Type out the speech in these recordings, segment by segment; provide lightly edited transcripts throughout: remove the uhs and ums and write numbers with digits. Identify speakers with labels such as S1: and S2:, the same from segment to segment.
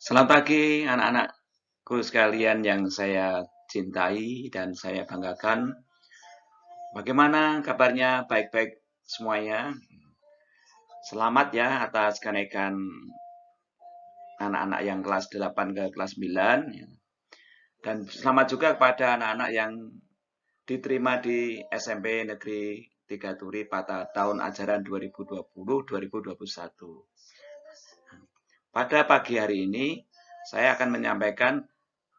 S1: Selamat pagi anak-anakku sekalian yang saya cintai dan saya banggakan. Bagaimana kabarnya? Baik-baik semuanya. Selamat ya atas kenaikan anak-anak yang kelas 8 ke kelas 9. Dan selamat juga kepada anak-anak yang diterima di SMP Negeri 3 Turi pada tahun ajaran 2020-2021. Pada pagi hari ini, saya akan menyampaikan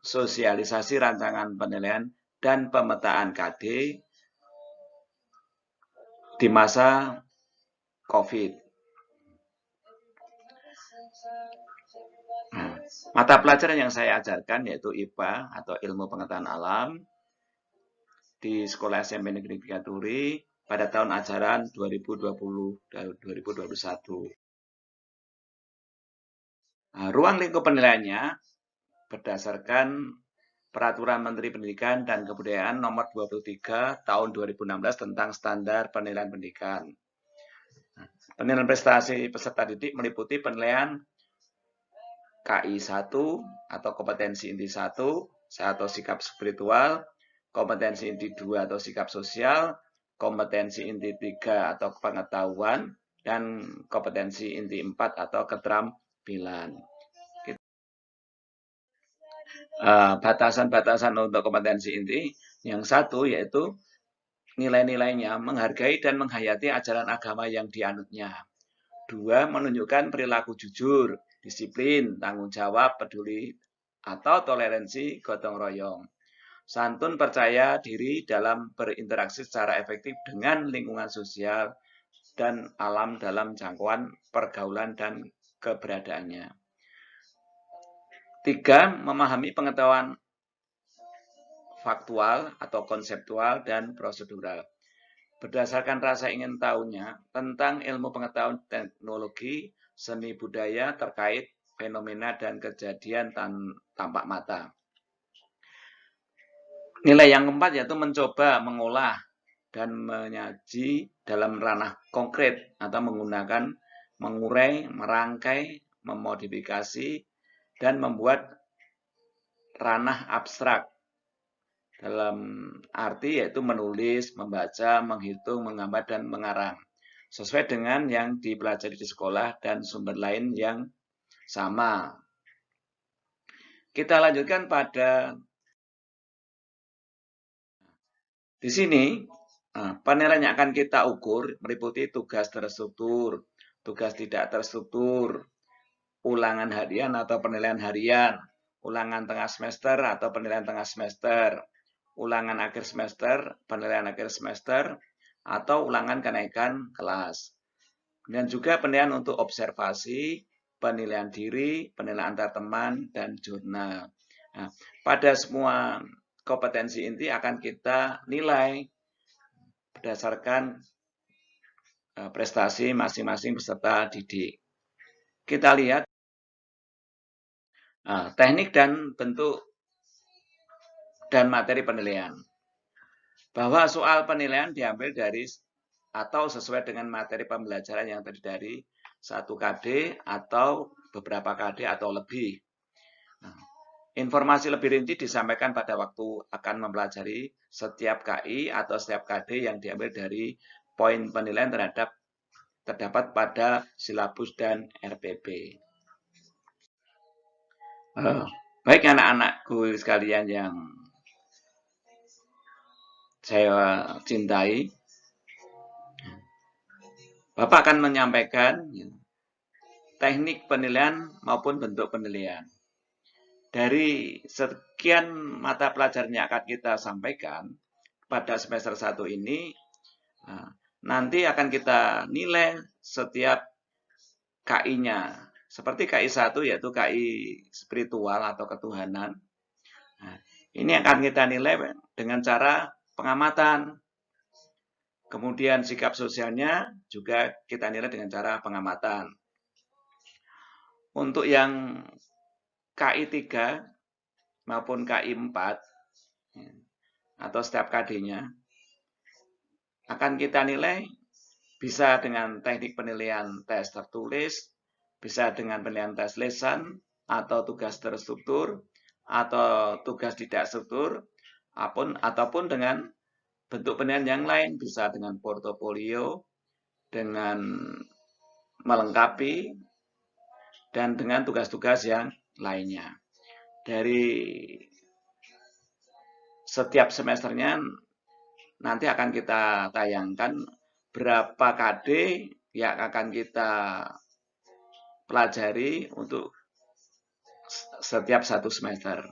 S1: sosialisasi rancangan penilaian dan pemetaan KD di masa COVID. Nah, mata pelajaran yang saya ajarkan yaitu IPA atau Ilmu Pengetahuan Alam di Sekolah SMP Negeri 3 Turi pada tahun ajaran 2020-2021. Nah, ruang lingkup penilaiannya berdasarkan Peraturan Menteri Pendidikan dan Kebudayaan Nomor 23 Tahun 2016 tentang Standar Penilaian Pendidikan. Penilaian prestasi peserta didik meliputi penilaian KI 1 atau kompetensi inti 1 atau sikap spiritual, kompetensi inti 2 atau sikap sosial, kompetensi inti 3 atau pengetahuan, dan kompetensi inti 4 atau keterampilan. Batasan-batasan untuk kompetensi inti yang satu yaitu nilai-nilainya menghargai dan menghayati ajaran agama yang dianutnya. 2. Menunjukkan perilaku jujur, disiplin, tanggung jawab, peduli, atau toleransi gotong royong. Santun percaya diri dalam berinteraksi secara efektif dengan lingkungan sosial dan alam dalam jangkauan pergaulan dan keberadaannya. 3. Memahami pengetahuan faktual atau konseptual dan prosedural. Berdasarkan rasa ingin tahunya tentang ilmu pengetahuan teknologi, seni budaya terkait fenomena dan kejadian tampak mata. Nilai yang keempat yaitu mencoba mengolah dan menyaji dalam ranah konkret atau menggunakan mengurai, merangkai, memodifikasi, dan membuat ranah abstrak dalam arti yaitu menulis, membaca, menghitung, menggambar, dan mengarang sesuai dengan yang dipelajari di sekolah dan sumber lain yang sama. Kita lanjutkan pada di sini penilaian yang akan kita ukur meliputi tugas terstruktur, tugas tidak terstruktur, ulangan harian atau penilaian harian, ulangan tengah semester atau penilaian tengah semester, ulangan akhir semester, penilaian akhir semester, atau ulangan kenaikan kelas. Dan juga penilaian untuk observasi, penilaian diri, penilaian antar teman, dan jurnal. Nah, pada semua kompetensi inti akan kita nilai berdasarkan prestasi masing-masing peserta didik. Kita lihat teknik dan bentuk dan materi penilaian. Bahwa soal penilaian diambil dari atau sesuai dengan materi pembelajaran yang terdiri dari 1 KD atau beberapa KD atau lebih. Informasi lebih rinci disampaikan pada waktu akan mempelajari setiap KI atau setiap KD yang diambil dari poin penilaian terdapat pada silabus dan RPP. Baik anak-anakku sekalian yang saya cintai, Bapak akan menyampaikan teknik penilaian maupun bentuk penilaian. Dari sekian mata pelajaran yang akan kita sampaikan pada semester 1 ini, nanti akan kita nilai setiap KI-nya. Seperti KI 1 yaitu KI spiritual atau ketuhanan. Ini akan kita nilai dengan cara pengamatan. Kemudian sikap sosialnya juga kita nilai dengan cara pengamatan. Untuk yang KI 3 maupun KI 4 atau setiap KD-nya akan kita nilai bisa dengan teknik penilaian tes tertulis, bisa dengan penilaian tes lisan, atau tugas terstruktur, atau tugas tidak struktur, ataupun dengan bentuk penilaian yang lain, bisa dengan portofolio, dengan melengkapi, dan dengan tugas-tugas yang lainnya. Dari setiap semesternya nanti akan kita tayangkan berapa KD yang akan kita pelajari untuk setiap satu semester.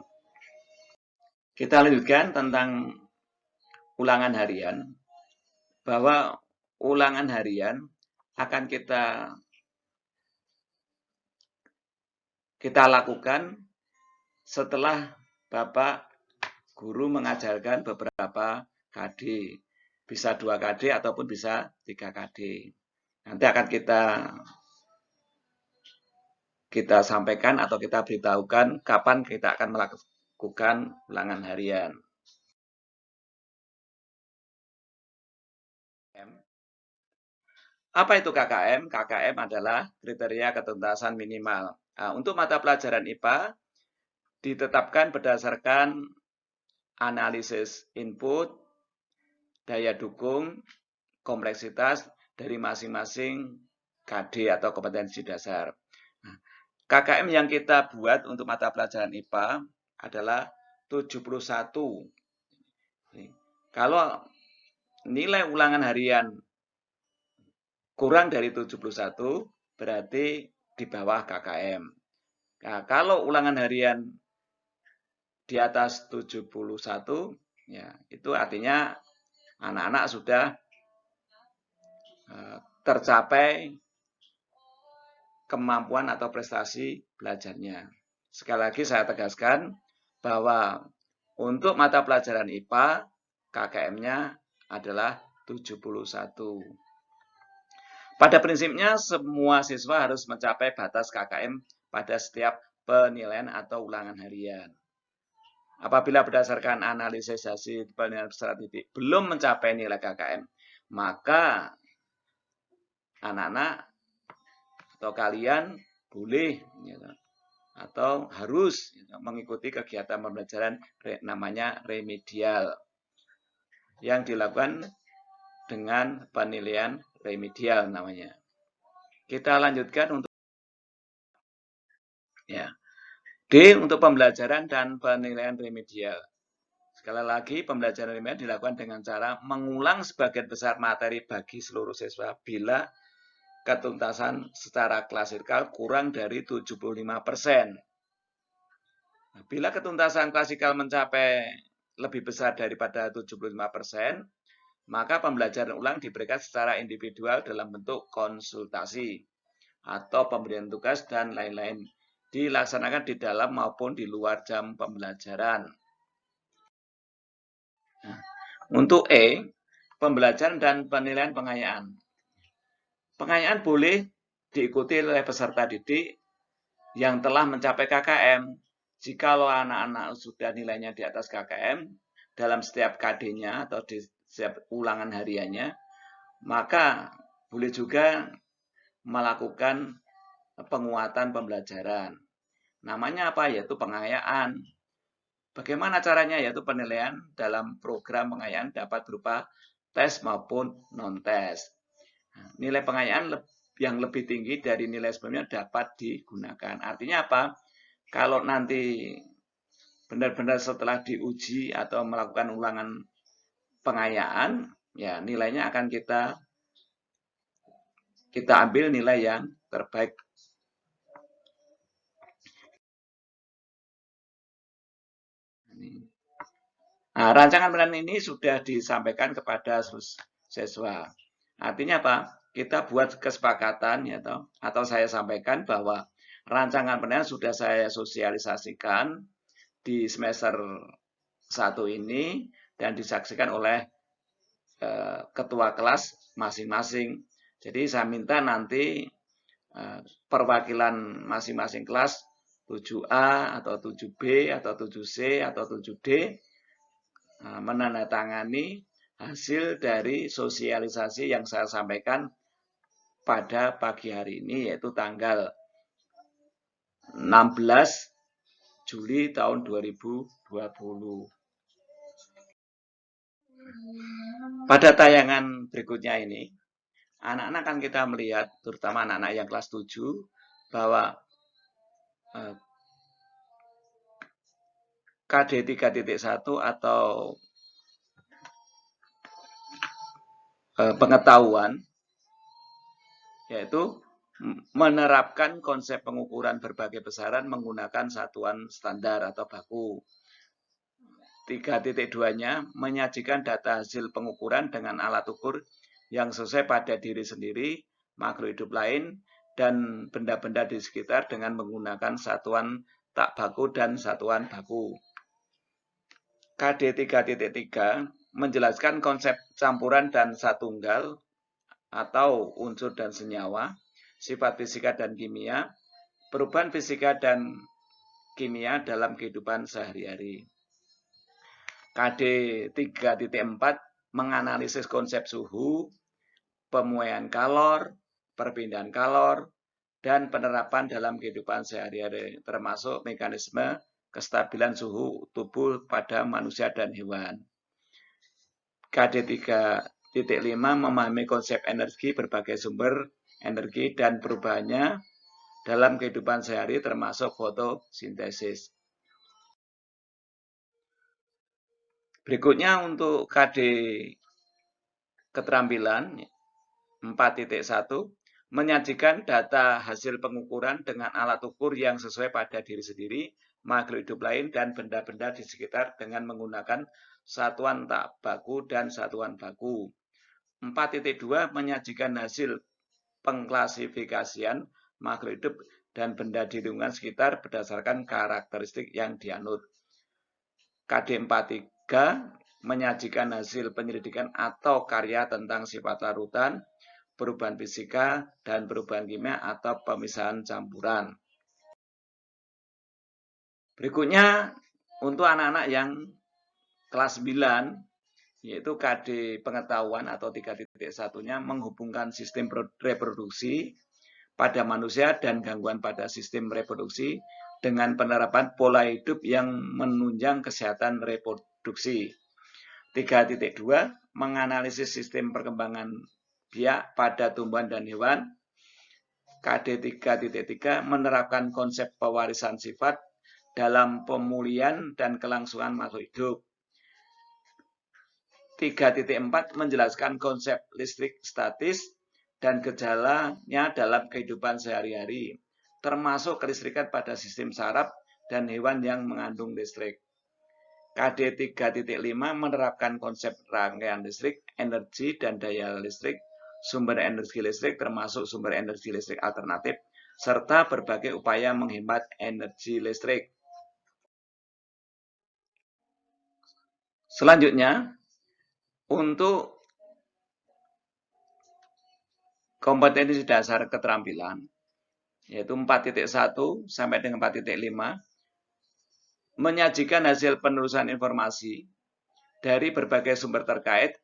S1: Kita lanjutkan tentang ulangan harian, bahwa ulangan harian akan kita lakukan setelah Bapak guru mengajarkan beberapa KD, bisa 2 KD ataupun bisa 3 KD. Nanti akan kita sampaikan atau kita beritahukan kapan kita akan melakukan ulangan harian. Apa itu KKM? KKM adalah kriteria ketuntasan minimal. Nah, untuk mata pelajaran IPA ditetapkan berdasarkan analisis input, daya dukung, kompleksitas dari masing-masing KD atau kompetensi dasar. Nah, KKM yang kita buat untuk mata pelajaran IPA adalah 71. Kalau nilai ulangan harian kurang dari 71, berarti di bawah KKM. Nah, kalau ulangan harian di atas 71, ya, itu artinya anak-anak sudah tercapai kemampuan atau prestasi belajarnya. Sekali lagi saya tegaskan bahwa untuk mata pelajaran IPA, KKM-nya adalah 71. Pada prinsipnya, semua siswa harus mencapai batas KKM pada setiap penilaian atau ulangan harian. Apabila berdasarkan analisis hasil penilaian peserta didik belum mencapai nilai KKM, maka anak-anak atau kalian boleh atau harus mengikuti kegiatan pembelajaran namanya remedial yang dilakukan dengan penilaian remedial namanya. Kita lanjutkan untuk D untuk pembelajaran dan penilaian remedial. Sekali lagi, pembelajaran remedial dilakukan dengan cara mengulang sebagian besar materi bagi seluruh siswa bila ketuntasan secara klasikal kurang dari 75%. Bila ketuntasan klasikal mencapai lebih besar daripada 75%, maka pembelajaran ulang diberikan secara individual dalam bentuk konsultasi atau pemberian tugas dan lain-lain, dilaksanakan di dalam maupun di luar jam pembelajaran. Nah, untuk E, pembelajaran dan penilaian pengayaan. Pengayaan boleh diikuti oleh peserta didik yang telah mencapai KKM. Jikalau anak-anak sudah nilainya di atas KKM dalam setiap KD-nya atau di setiap ulangan hariannya, maka boleh juga melakukan penguatan pembelajaran. Namanya apa? Yaitu pengayaan. Bagaimana caranya? Yaitu penilaian dalam program pengayaan dapat berupa tes maupun non-tes. Nilai pengayaan yang lebih tinggi dari nilai sebelumnya dapat digunakan. Artinya apa? Kalau nanti benar-benar setelah diuji atau melakukan ulangan pengayaan, ya nilainya akan kita ambil nilai yang terbaik. Nah, rancangan penilaian ini sudah disampaikan kepada siswa. Artinya apa? Kita buat kesepakatan ya atau saya sampaikan bahwa rancangan penilaian sudah saya sosialisasikan di semester 1 ini dan disaksikan oleh ketua kelas masing-masing. Jadi saya minta nanti perwakilan masing-masing kelas 7A atau 7B atau 7C atau 7D menandatangani hasil dari sosialisasi yang saya sampaikan pada pagi hari ini, yaitu tanggal Juli tahun 2020. Pada tayangan berikutnya ini, anak-anak akan kita melihat, terutama anak-anak yang kelas 7, bahwa KD 3.1 atau pengetahuan, yaitu menerapkan konsep pengukuran berbagai besaran menggunakan satuan standar atau baku. 3.2-nya menyajikan data hasil pengukuran dengan alat ukur yang sesuai pada diri sendiri, makhluk hidup lain, dan benda-benda di sekitar dengan menggunakan satuan tak baku dan satuan baku. KD 3.3 menjelaskan konsep campuran dan satunggal atau unsur dan senyawa, sifat fisika dan kimia, perubahan fisika dan kimia dalam kehidupan sehari-hari. KD 3.4 menganalisis konsep suhu, pemuaian kalor, perpindahan kalor, dan penerapan dalam kehidupan sehari-hari, termasuk mekanisme kestabilan suhu tubuh pada manusia dan hewan. KD 3.5 memahami konsep energi, berbagai sumber energi, dan perubahannya dalam kehidupan sehari, termasuk fotosintesis. Berikutnya untuk KD keterampilan 4.1 menyajikan data hasil pengukuran dengan alat ukur yang sesuai pada diri sendiri, makhluk hidup lain, dan benda-benda di sekitar dengan menggunakan satuan tak baku dan satuan baku. 4.2 menyajikan hasil pengklasifikasian makhluk hidup dan benda di lingkungan sekitar berdasarkan karakteristik yang dianut. KD 4.3 menyajikan hasil penyelidikan atau karya tentang sifat larutan, perubahan fisika, dan perubahan kimia atau pemisahan campuran. Berikutnya untuk anak-anak yang kelas 9, yaitu KD pengetahuan atau 3.1-nya menghubungkan sistem reproduksi pada manusia dan gangguan pada sistem reproduksi dengan penerapan pola hidup yang menunjang kesehatan reproduksi. 3.2 menganalisis sistem perkembangan biak pada tumbuhan dan hewan. KD 3.3 menerapkan konsep pewarisan sifat dalam pemulihan dan kelangsungan makhluk hidup. 3.4 menjelaskan konsep listrik statis dan gejalanya dalam kehidupan sehari-hari, termasuk kelistrikan pada sistem saraf dan hewan yang mengandung listrik. KD 3.5 menerapkan konsep rangkaian listrik, energi dan daya listrik, sumber energi listrik termasuk sumber energi listrik alternatif, serta berbagai upaya menghemat energi listrik. Selanjutnya, untuk kompetensi dasar keterampilan, yaitu 4.1 sampai dengan 4.5, menyajikan hasil penelusuran informasi dari berbagai sumber terkait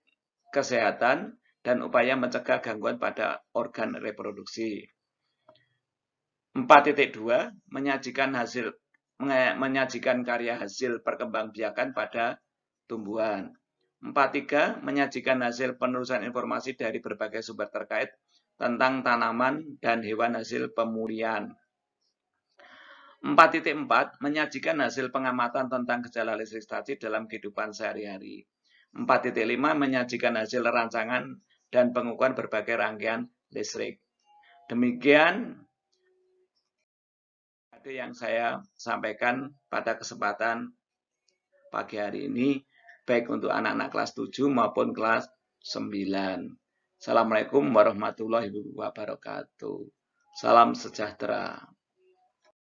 S1: kesehatan dan upaya mencegah gangguan pada organ reproduksi. 4.2 menyajikan karya hasil perkembangbiakan pada tumbuhan. 4.3 menyajikan hasil penelusuran informasi dari berbagai sumber terkait tentang tanaman dan hewan hasil pemulihan. 4.4 menyajikan hasil pengamatan tentang gejala listrik statis dalam kehidupan sehari-hari. 4.5 menyajikan hasil rancangan dan pengukuran berbagai rangkaian listrik. Demikian yang saya sampaikan pada kesempatan pagi hari ini, baik untuk anak-anak kelas 7 maupun kelas 9. Assalamualaikum warahmatullahi wabarakatuh. Salam sejahtera.